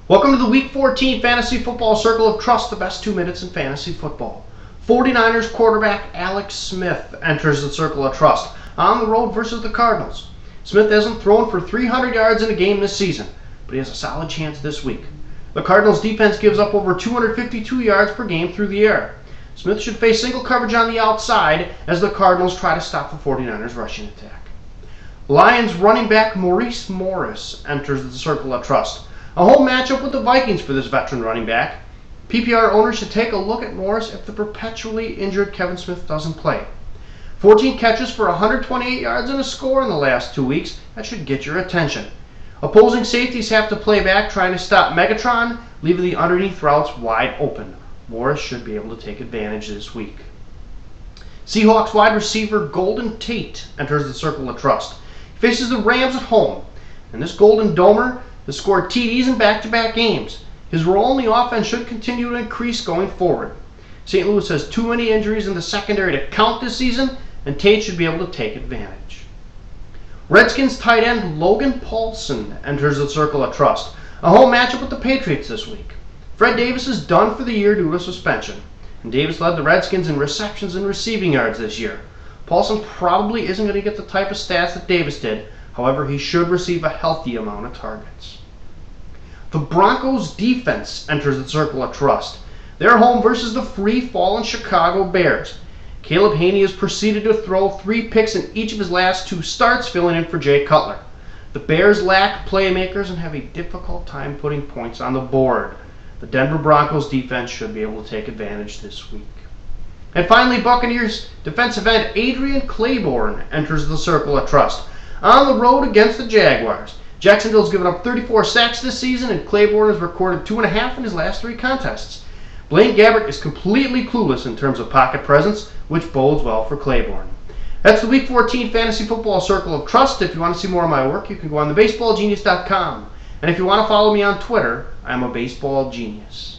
Welcome to the Week 14 Fantasy Football Circle of Trust, the best 2 minutes in fantasy football. 49ers quarterback Alex Smith enters the Circle of Trust on the road versus the Cardinals. Smith hasn't thrown for 300 yards in a game this season, but he has a solid chance this week. The Cardinals defense gives up over 252 yards per game through the air. Smith should face single coverage on the outside as the Cardinals try to stop the 49ers rushing attack. Lions running back Maurice Morris enters the Circle of Trust. A home matchup with the Vikings for this veteran running back. PPR owners should take a look at Morris if the perpetually injured Kevin Smith doesn't play. 14 catches for 128 yards and a score in the last 2 weeks. That should get your attention. Opposing safeties have to play back trying to stop Megatron, leaving the underneath routes wide open. Morris should be able to take advantage this week. Seahawks wide receiver Golden Tate enters the Circle of Trust. He faces the Rams at home, and this Golden Domer has scored TDs in back-to-back games. His role in the offense should continue to increase going forward. St. Louis has too many injuries in the secondary to count this season, and Tate should be able to take advantage. Redskins tight end Logan Paulson enters the Circle of Trust. A home matchup with the Patriots this week. Fred Davis is done for the year due to suspension, and Davis led the Redskins in receptions and receiving yards this year. Paulson probably isn't going to get the type of stats that Davis did. However, he should receive a healthy amount of targets. The Broncos defense enters the Circle of Trust. They're home versus the free-falling Chicago Bears. Caleb Haney has proceeded to throw 3 picks in each of his last 2 starts, filling in for Jay Cutler. The Bears lack playmakers and have a difficult time putting points on the board. The Denver Broncos defense should be able to take advantage this week. And finally, Buccaneers defensive end Adrian Claiborne enters the Circle of Trust. On the road against the Jaguars. Jacksonville's given up 34 sacks this season, and Claiborne has recorded 2.5 in his last 3 contests. Blaine Gabbert is completely clueless in terms of pocket presence, which bodes well for Claiborne. That's the Week 14 Fantasy Football Circle of Trust. If you want to see more of my work, you can go on thebaseballgenius.com. And if you want to follow me on Twitter, I'm a baseball genius.